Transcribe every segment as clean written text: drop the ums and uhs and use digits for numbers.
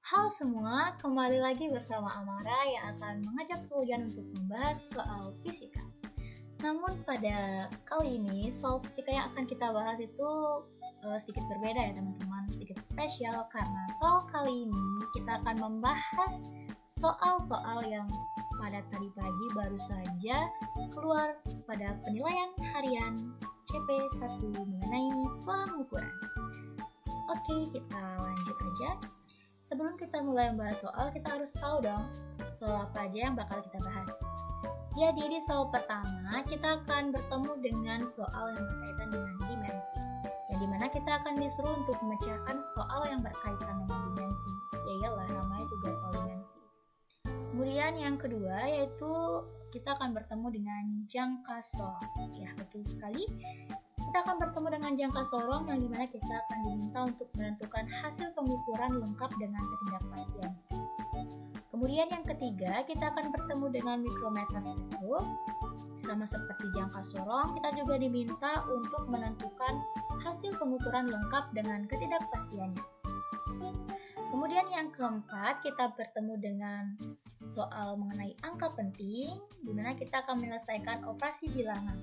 Halo semua, kembali lagi bersama Amara yang akan mengajak kalian untuk membahas soal fisika. Namun pada kali ini, soal fisika yang akan kita bahas itu sedikit berbeda ya teman-teman, sedikit spesial karena soal kali ini kita akan membahas soal-soal yang pada tadi pagi baru saja keluar pada penilaian harian CP1 mengenai pengukuran. Oke, kita lanjut aja. Sebelum kita mulai membahas soal, kita harus tahu dong soal apa aja yang bakal kita bahas. Jadi di soal pertama, kita akan bertemu dengan soal yang berkaitan dengan dimensi. Yang dimana kita akan disuruh untuk memecahkan soal yang berkaitan dengan dimensi. Ya iyalah, namanya juga soal dimensi. Kemudian yang kedua yaitu kita akan bertemu dengan jangka sorong. Ya, betul sekali. Kita akan bertemu dengan jangka sorong yang dimana kita akan diminta untuk menentukan hasil pengukuran lengkap dengan ketidakpastian. Kemudian yang ketiga, kita akan bertemu dengan mikrometer sekrup. Sama seperti jangka sorong, kita juga diminta untuk menentukan hasil pengukuran lengkap dengan ketidakpastiannya. Kemudian yang keempat, kita bertemu dengan soal mengenai angka penting, di mana kita akan menyelesaikan operasi bilangan.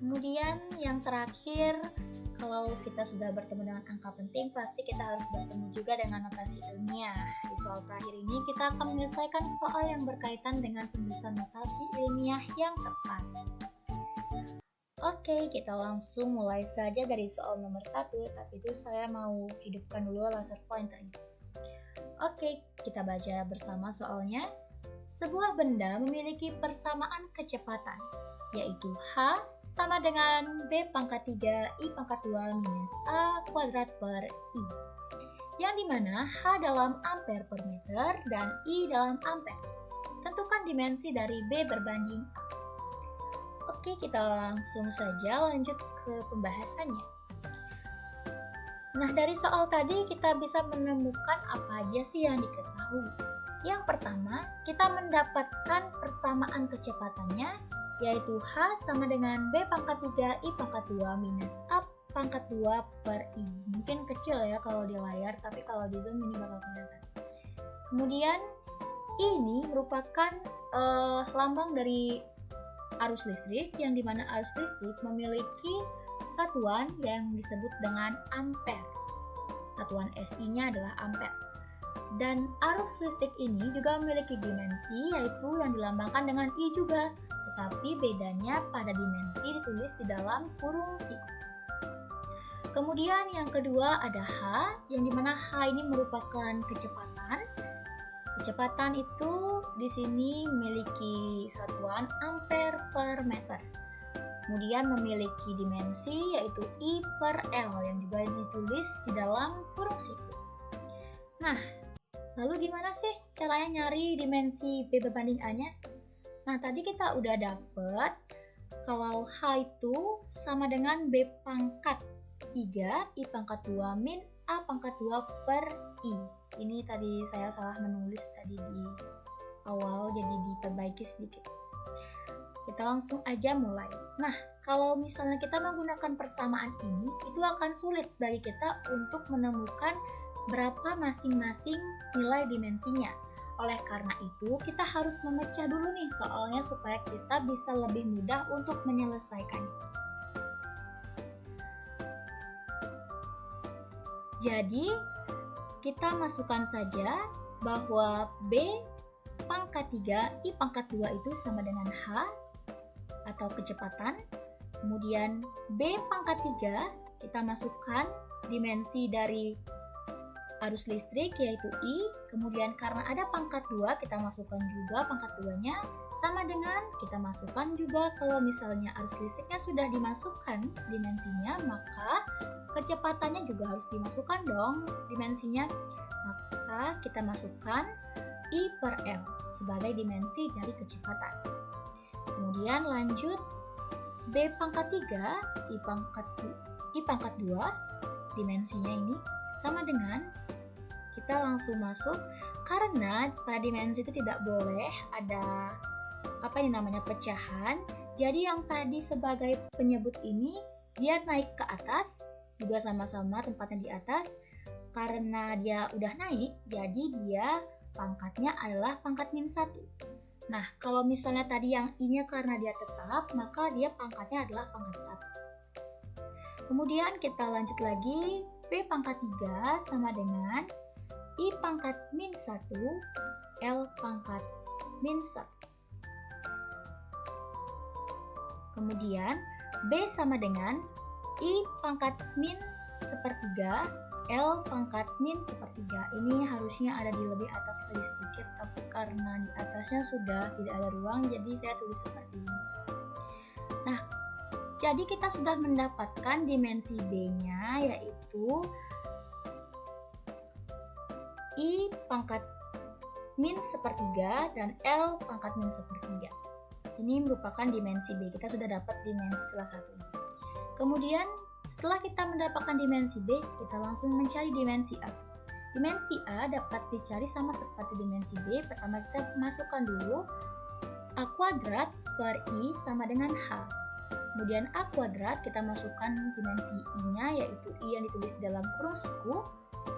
Kemudian yang terakhir, kalau kita sudah bertemu dengan angka penting, pasti kita harus bertemu juga dengan notasi ilmiah. Di soal terakhir ini, kita akan menyelesaikan soal yang berkaitan dengan penulisan notasi ilmiah yang tepat. Oke, kita langsung mulai saja dari soal nomor 1, tapi itu saya mau hidupkan dulu laser pointernya. Oke, kita baca bersama soalnya. Sebuah benda memiliki persamaan kecepatan, yaitu H sama dengan B pangkat 3 I pangkat 2 minus A kuadrat per I. Yang dimana H dalam ampere per meter dan I dalam ampere. Tentukan dimensi dari B berbanding A. Oke, kita langsung saja lanjut ke pembahasannya. Nah, dari soal tadi kita bisa menemukan apa aja sih yang diketahui. Yang pertama, kita mendapatkan persamaan kecepatannya, yaitu H sama dengan B pangkat 3 I pangkat 2 minus A pangkat 2 per I. Mungkin kecil ya kalau di layar, tapi kalau di zoom ini bakal kelihatan. Kemudian ini merupakan lambang dari arus listrik, yang dimana arus listrik memiliki satuan yang disebut dengan ampere. Satuan SI-nya adalah ampere. Dan arus listrik ini juga memiliki dimensi, yaitu yang dilambangkan dengan I juga. Tetapi bedanya pada dimensi ditulis di dalam kurung siku. Kemudian yang kedua ada H, yang dimana H ini merupakan kecepatan. Kecepatan itu di sini memiliki satuan ampere per meter. Kemudian memiliki dimensi yaitu I per L yang juga ditulis di dalam kurung siku. Nah, lalu gimana sih caranya nyari dimensi B berbanding A-nya? Nah, tadi kita udah dapet kalau H itu sama dengan B pangkat 3 I pangkat 2 min A pangkat 2 per I. Ini tadi saya salah menulis tadi di awal, jadi diperbaiki sedikit. Kita langsung aja mulai. Nah, kalau misalnya kita menggunakan persamaan ini, itu akan sulit bagi kita untuk menemukan berapa masing-masing nilai dimensinya. Oleh karena itu, kita harus memecah dulu nih soalnya supaya kita bisa lebih mudah untuk menyelesaikannya. Jadi, kita masukkan saja bahwa B pangkat 3 I pangkat 2 itu sama dengan H atau kecepatan. Kemudian B pangkat 3 kita masukkan dimensi dari arus listrik yaitu I, kemudian karena ada pangkat 2 kita masukkan juga pangkat 2-nya, sama dengan kita masukkan juga kalau misalnya arus listriknya sudah dimasukkan dimensinya, maka kecepatannya juga harus dimasukkan dong dimensinya, maka kita masukkan I per L sebagai dimensi dari kecepatan. Kemudian lanjut B pangkat 3 I pangkat 2 dimensinya ini sama dengan, kita langsung masuk karena pada dimensi itu tidak boleh ada pecahan. Jadi yang tadi sebagai penyebut ini dia naik ke atas, juga sama-sama tempatnya di atas. karena dia udah naik, jadi dia pangkatnya adalah pangkat min 1. Nah, kalau misalnya tadi yang I-nya karena dia tetap, maka dia pangkatnya adalah pangkat 1. Kemudian kita lanjut lagi, P pangkat 3 sama dengan I pangkat min 1, L pangkat min 1. Kemudian B sama dengan I pangkat min sepertiga, L pangkat min sepertiga. Ini harusnya ada di lebih atas lagi sedikit, tapi karena di atasnya sudah tidak ada ruang, jadi saya tulis seperti ini. Nah, jadi kita sudah mendapatkan dimensi B-nya, yaitu I pangkat min sepertiga dan L pangkat min sepertiga. Ini merupakan dimensi B. Kita sudah dapat dimensi salah satunya. Kemudian setelah kita mendapatkan dimensi B, kita langsung mencari dimensi A. Dimensi A dapat dicari sama seperti dimensi B. Pertama kita masukkan dulu A kuadrat per I sama dengan H. Kemudian A kuadrat kita masukkan dimensi I-nya, yaitu I yang ditulis dalam kurung siku,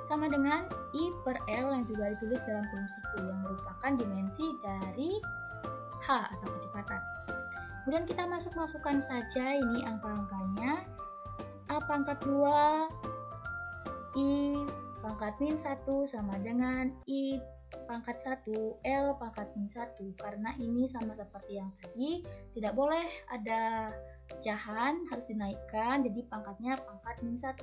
sama dengan I per L yang juga ditulis dalam kurung siku, yang merupakan dimensi dari H atau kecepatan. Kemudian kita masukkan saja ini angka-angkanya. A pangkat 2, I pangkat min 1 sama dengan I pangkat 1, L pangkat min 1. Karena ini sama seperti yang tadi, tidak boleh ada pecahan, harus dinaikkan, jadi pangkatnya pangkat min 1.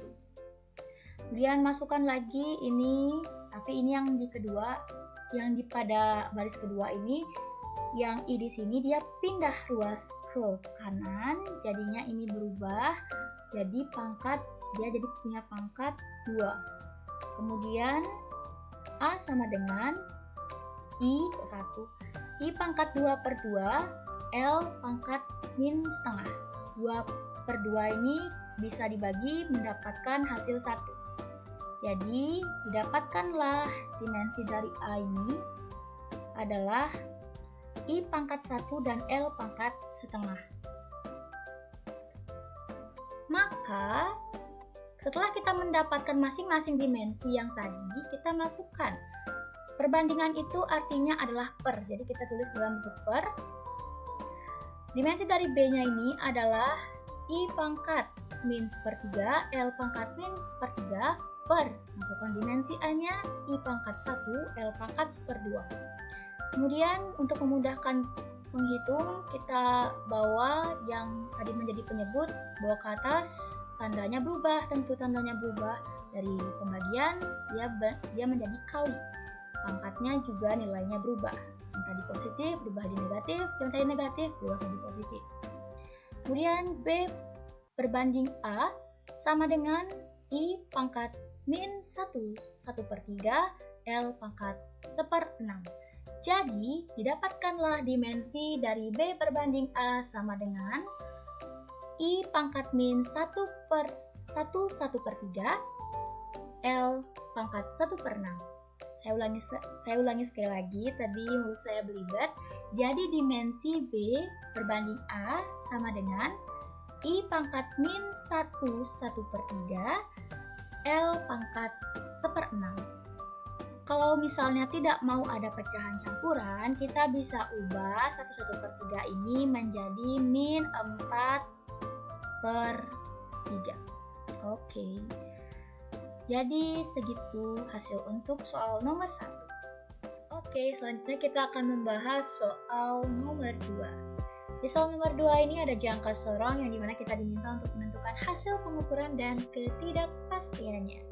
Kemudian masukkan lagi ini, tapi ini yang di kedua, yang di pada baris kedua ini, yang I di sini dia pindah ruas ke kanan, jadinya ini berubah jadi pangkat, dia jadi punya pangkat 2. Kemudian A sama dengan I kok 1, I pangkat 2 per 2, L pangkat min setengah. 2 per 2 ini bisa dibagi mendapatkan hasil 1. Jadi didapatkanlah dimensi dari A ini adalah I pangkat 1 dan L pangkat setengah. Maka setelah kita mendapatkan masing-masing dimensi yang tadi, kita masukkan. Perbandingan itu artinya adalah per, jadi kita tulis dalam bentuk per. Dimensi dari B-nya ini adalah I pangkat min sepertiga, L pangkat min sepertiga per. Masukkan dimensi A-nya I pangkat 1, L pangkat seperdua. Kemudian untuk memudahkan menghitung, kita bawa yang tadi menjadi penyebut, bawa ke atas, tandanya berubah, tentu tandanya berubah. Dari pembagian, dia menjadi kali. Pangkatnya juga nilainya berubah. Yang tadi positif berubah jadi negatif, yang tadi negatif berubah jadi positif. Kemudian B berbanding A sama dengan I pangkat min 1 per 3, L pangkat 1/6. Jadi, didapatkanlah dimensi dari B berbanding A sama dengan I pangkat min 1 per 3, L pangkat 1/6. Saya ulangi sekali lagi, tadi mulut saya belibet. Jadi, dimensi B berbanding A sama dengan I pangkat min 1 per 3, L pangkat 1/6. Kalau misalnya tidak mau ada pecahan campuran, kita bisa ubah 1 per 3 ini menjadi min 4 per 3. Oke. Jadi segitu hasil untuk soal nomor 1. Oke, selanjutnya kita akan membahas soal nomor 2. Di soal nomor 2 ini ada jangka sorong yang dimana kita diminta untuk menentukan hasil pengukuran dan ketidakpastiannya.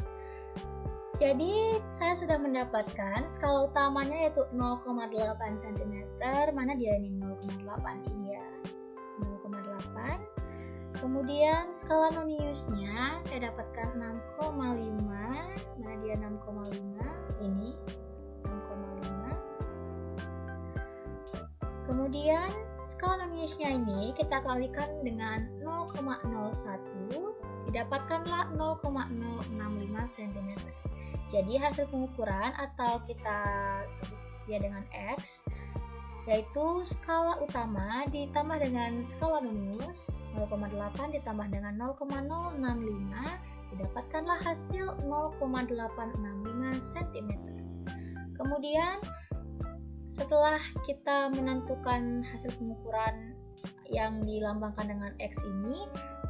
Jadi saya sudah mendapatkan skala utamanya yaitu 0,8 cm. Mana dia ini 0,8 ini ya, 0,8. Kemudian skala noniusnya saya dapatkan 6,5. Mana dia 6,5 ini 6,5. Kemudian skala noniusnya ini kita kalikan dengan 0,01, didapatkanlah 0,065 cm. Jadi hasil pengukuran atau kita sebut dia dengan X, yaitu skala utama ditambah dengan skala nonius 0,8 ditambah dengan 0,065 Didapatkanlah hasil 0,865 cm. Kemudian setelah kita menentukan hasil pengukuran yang dilambangkan dengan X ini,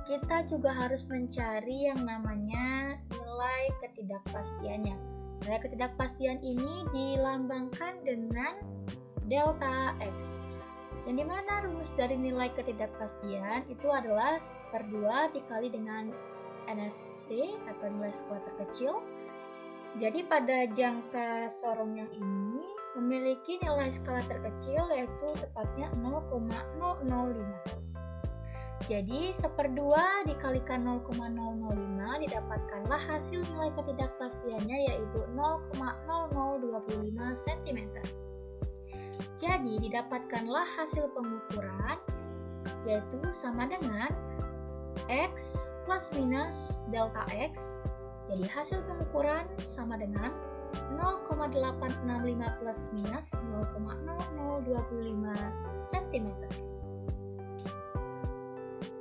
kita juga harus mencari yang namanya nilai ketidakpastiannya. Nilai ketidakpastian ini dilambangkan dengan delta X. Yang dimana rumus dari nilai ketidakpastian itu adalah 1/2 dikali dengan NST atau nilai skala terkecil. Jadi pada jangka sorong yang ini memiliki nilai skala terkecil yaitu tepatnya 0,005. Jadi 1/2 dikalikan 0,005 didapatkanlah hasil nilai ketidakpastiannya yaitu 0,0025 cm. Jadi didapatkanlah hasil pengukuran yaitu sama dengan X plus minus delta X. Jadi hasil pengukuran sama dengan 0,865 plus minus 0,0025 cm.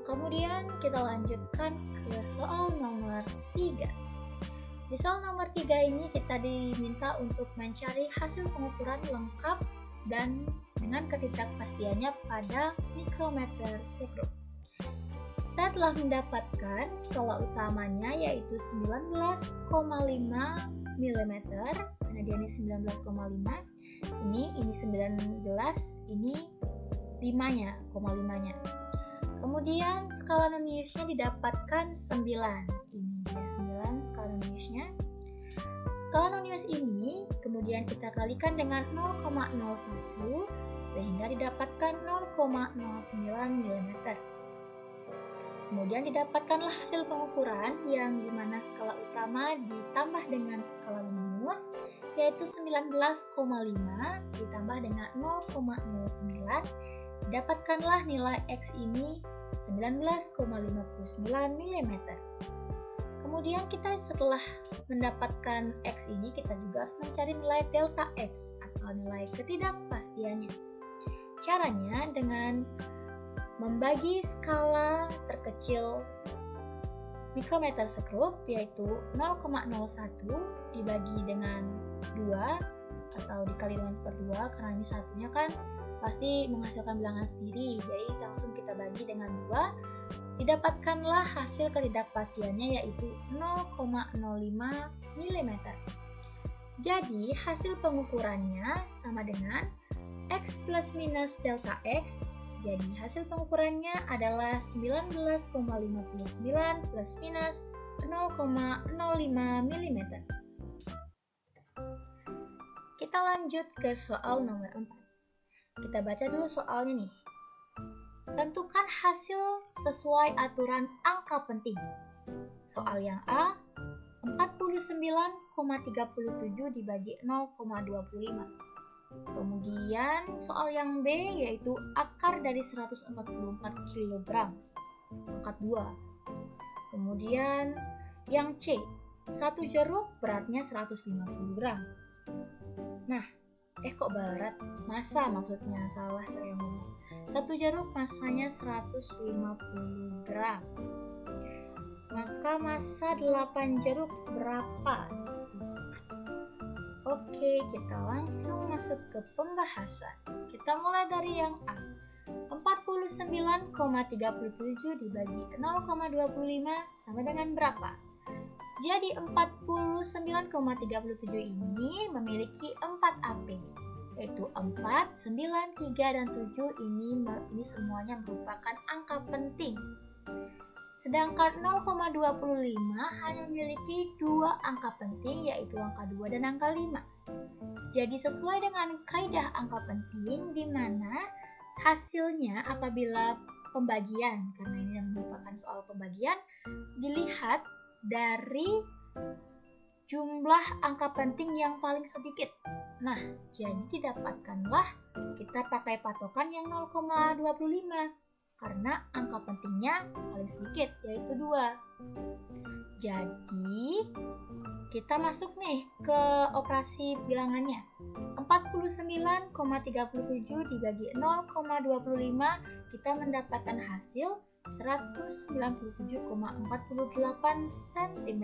Kemudian kita lanjutkan ke soal nomor 3. Di soal nomor 3 ini kita diminta untuk mencari hasil pengukuran lengkap dan dengan ketidakpastiannya pada mikrometer sekrup. Saya telah mendapatkan skala utamanya yaitu 19,5 mm, karena dia ini 19,5, ini 19, ini 5-nya, 5-nya. Kemudian skala non-Euclidnya didapatkan 9. Ini dia 9 skala non-Euclidnya. Skala non-Euclid ini kemudian kita kalikan dengan 0,01 sehingga didapatkan 0,09 mm. Kemudian didapatkanlah hasil pengukuran yang dimana skala utama ditambah dengan skala minus yaitu 19,5 ditambah dengan 0,09. Dapatkanlah nilai X ini 19,59 mm. Kemudian kita setelah mendapatkan X ini kita juga harus mencari nilai delta X atau nilai ketidakpastiannya. Caranya dengan membagi skala terkecil mikrometer sekrup yaitu 0,01 dibagi dengan 2 atau dikali dengan 1/2 karena ini satunya kan pasti menghasilkan bilangan sendiri, jadi langsung kita bagi dengan 2. Didapatkanlah hasil ketidakpastiannya yaitu 0,05 mm. Jadi hasil pengukurannya sama dengan X plus minus delta X. Jadi hasil pengukurannya adalah 19,59 plus minus 0,05 mm. Kita lanjut ke soal nomor 4. Kita baca dulu soalnya nih. Tentukan hasil sesuai aturan angka penting. Soal yang A, 49,37 dibagi 0,25. Kemudian soal yang B yaitu akar dari 144 kg, angkat 2. Kemudian yang C, 1 jeruk beratnya 150 gram. Nah, kok berat? Masa maksudnya, salah saya ngomong. 1 jeruk masanya 150 gram. Maka massa 8 jeruk berapa? Oke, kita langsung masuk ke pembahasan. Kita mulai dari yang A. 49,37 dibagi 0,25 sama dengan berapa? Jadi 49,37 ini memiliki 4 AP, yaitu 4, 9, 3, dan 7 ini semuanya merupakan angka penting. Sedangkan 0,25 hanya memiliki 2 angka penting yaitu angka 2 dan angka 5. Jadi sesuai dengan kaidah angka penting di mana hasilnya apabila pembagian, karena ini merupakan soal pembagian, dilihat dari jumlah angka penting yang paling sedikit. Nah, jadi didapatkanlah kita pakai patokan yang 0,25 karena angka pentingnya paling sedikit yaitu 2. Jadi kita masuk nih ke operasi bilangannya. 49,37 dibagi 0,25 kita mendapatkan hasil 197,48 cm.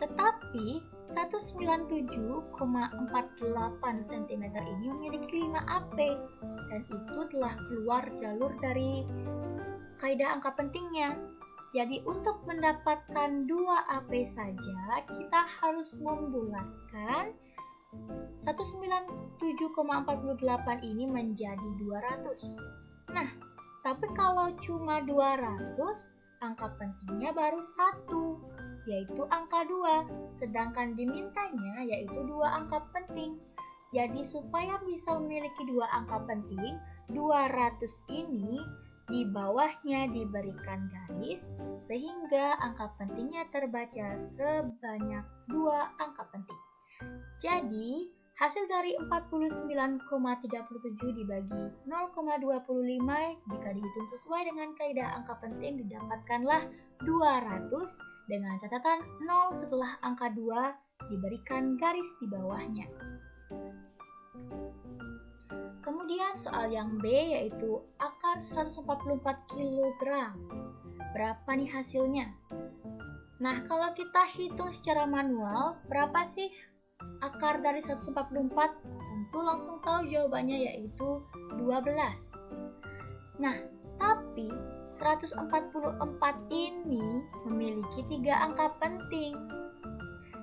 Tetapi 197,48 cm ini memiliki 5 AP dan itu telah keluar jalur dari kaidah angka pentingnya. Jadi untuk mendapatkan 2 AP saja kita harus membulatkan 197,48 ini menjadi 200. Nah, tapi kalau cuma 200, angka pentingnya baru 1, yaitu angka 2. Sedangkan dimintanya yaitu 2 angka penting. Jadi supaya bisa memiliki 2 angka penting, 200 ini di bawahnya diberikan garis sehingga angka pentingnya terbaca sebanyak 2 angka penting. Jadi, hasil dari 49,37 dibagi 0,25 jika dihitung sesuai dengan kaidah angka penting didapatkanlah 200 dengan catatan 0 setelah angka 2 diberikan garis di bawahnya. Kemudian soal yang B yaitu akar 144 kg. Berapa nih hasilnya? Nah, kalau kita hitung secara manual, berapa sih akar dari 144? Tentu langsung tahu jawabannya yaitu 12. Nah, tapi 144 ini memiliki 3 angka penting.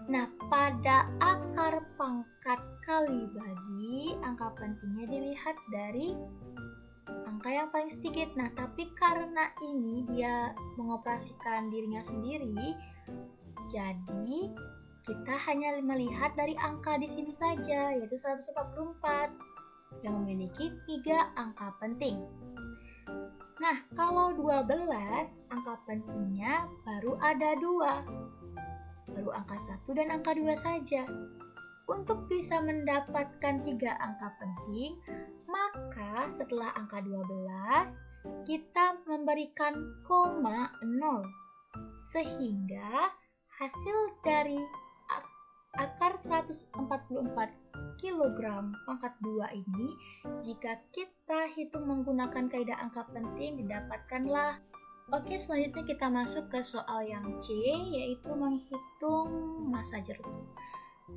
Nah, pada akar pangkat kali bagi, angka pentingnya dilihat dari angka yang paling sedikit. Nah, tapi karena ini dia mengoperasikan dirinya sendiri, jadi kita hanya melihat dari angka di sini saja, yaitu 144 yang memiliki 3 angka penting. Nah, kalau 12, angka pentingnya baru ada 2. Baru angka 1 dan angka 2 saja. Untuk bisa mendapatkan 3 angka penting, maka setelah angka 12, kita memberikan koma 0. Sehingga hasil dari akar 144 kg pangkat 2 ini, jika kita hitung menggunakan kaidah angka penting, didapatkanlah. Oke, selanjutnya kita masuk ke soal yang C, yaitu menghitung massa jeruk.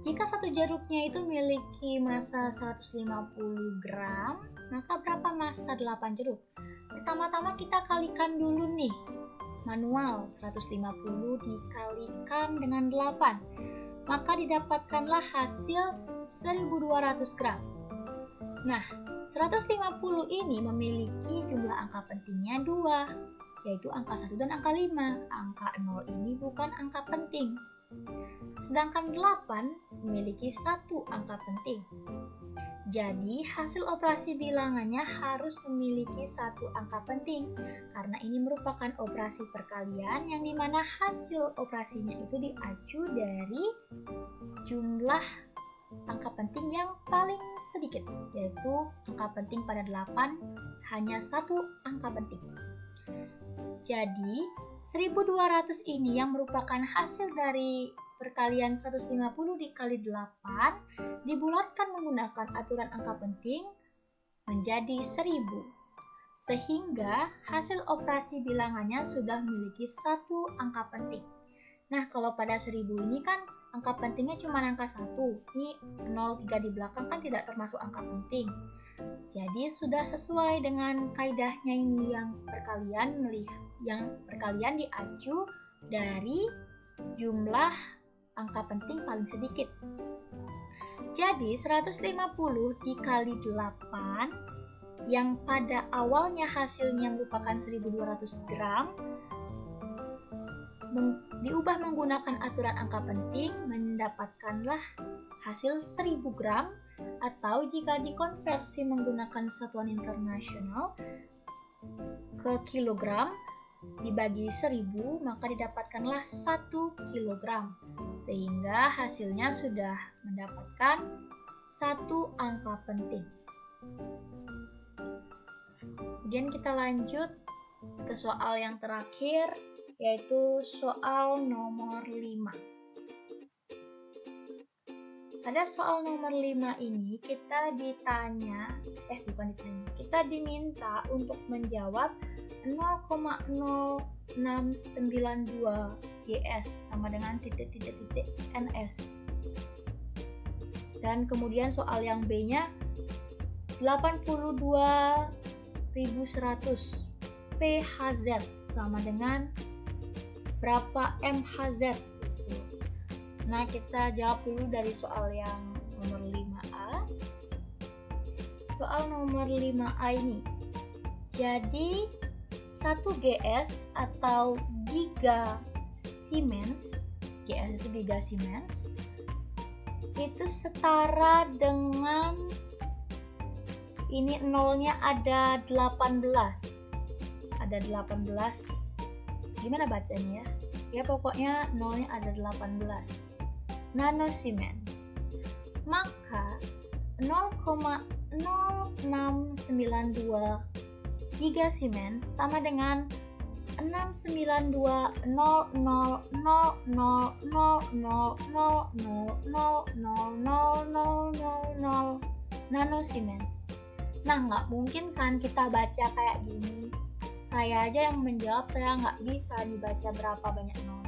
Jika satu jeruknya itu memiliki massa 150 gram, maka berapa massa 8 jeruk? Pertama-tama kita kalikan dulu nih, manual 150 dikalikan dengan 8, maka didapatkanlah hasil 1200 gram. Nah, 150 ini memiliki jumlah angka pentingnya 2. Yaitu angka 1 dan angka 5. Angka 0 ini bukan angka penting. Sedangkan 8 memiliki 1 angka penting. Jadi hasil operasi bilangannya harus memiliki 1 angka penting. Karena ini merupakan operasi perkalian yang dimana hasil operasinya itu diacu dari jumlah angka penting yang paling sedikit. Yaitu angka penting pada 8 hanya 1 angka penting. Jadi, 1200 ini yang merupakan hasil dari perkalian 150 dikali 8 dibulatkan menggunakan aturan angka penting menjadi 1000. Sehingga hasil operasi bilangannya sudah memiliki 1 angka penting. Nah, kalau pada 1000 ini kan angka pentingnya cuma angka 1. Ini 03 di belakang kan tidak termasuk angka penting. Jadi sudah sesuai dengan kaidahnya ini yang perkalian diacu dari jumlah angka penting paling sedikit. Jadi 150 dikali 8 yang pada awalnya hasilnya merupakan 1200 gram diubah menggunakan aturan angka penting mendapatkanlah hasil 1000 gram, atau jika dikonversi menggunakan satuan internasional ke kilogram dibagi 1000 maka didapatkanlah 1 kilogram, sehingga hasilnya sudah mendapatkan 1 angka penting. Kemudian kita lanjut ke soal yang terakhir, yaitu soal nomor 5. Pada soal nomor 5 ini kita kita diminta untuk menjawab 0,0692 GS sama dengan titik-titik-titik NS. Dan kemudian soal yang B-nya 82.100 PHZ sama dengan berapa MHZ. Nah, kita jawab dulu dari soal yang nomor 5A. Soal nomor 5A ini. Jadi 1 GS atau Giga Siemens, GS itu Giga Siemens, itu setara dengan ini nolnya ada 18. Ada 18. Gimana bacanya ya? Ya pokoknya nolnya ada 18 nanosiemens. Maka 0,0692 gigasiemens sama dengan 692.0000000000000 nanosiemens. Nah, nggak mungkin kan kita baca kayak gini. Saya aja yang menjawab, saya nggak bisa dibaca berapa banyak nolnya.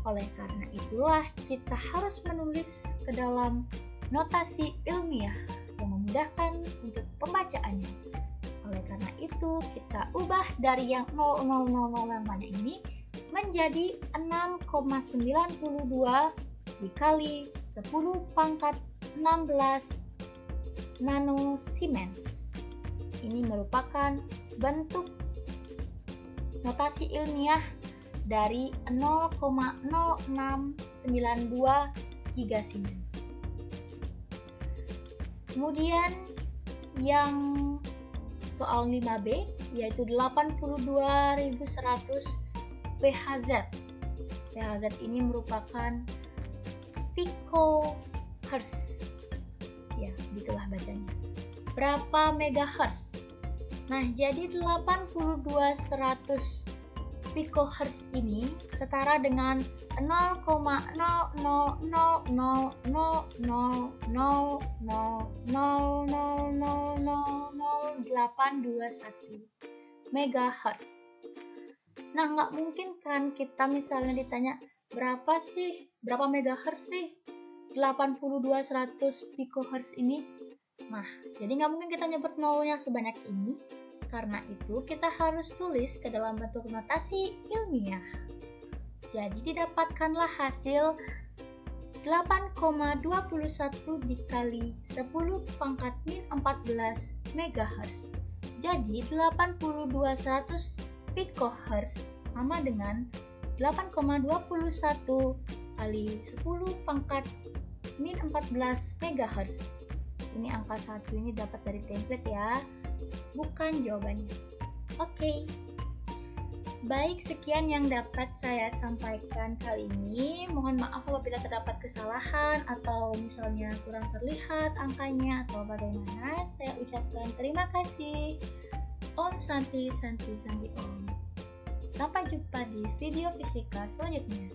Oleh karena itulah kita harus menulis ke dalam notasi ilmiah yang memudahkan untuk pembacaannya. Oleh karena itu kita ubah dari yang 0,000 yang banyak ini menjadi 6,92 dikali 10 pangkat 16 nanosiemens. Ini merupakan bentuk notasi ilmiah dari 0,0692 gigasiemens. Kemudian yang soal 5B yaitu 82.100 PHZ. PHZ ini merupakan picohertz. Ya, begitulah bacanya. Berapa megahertz? Nah, jadi 82.100 picohertz ini setara dengan 0,0000000000821 megahertz. Nah, nggak mungkin kan kita misalnya ditanya berapa megahertz sih 82.100 picohertz ini. Nah, jadi nggak mungkin kita nyebut nolnya sebanyak ini. Karena itu kita harus tulis ke dalam bentuk notasi ilmiah. Jadi didapatkanlah hasil 8,21 dikali 10 pangkat min 14 MHz. Jadi 82.100 picohertz sama dengan 8,21 kali 10 pangkat min 14 MHz. Ini angka 1 ini dapat dari template ya, bukan jawabannya. Oke. Baik, sekian yang dapat saya sampaikan kali ini. Mohon maaf apabila terdapat kesalahan atau misalnya kurang terlihat angkanya atau bagaimana. Saya ucapkan terima kasih. Om Santi Santi Santi Om. Sampai jumpa di video fisika selanjutnya.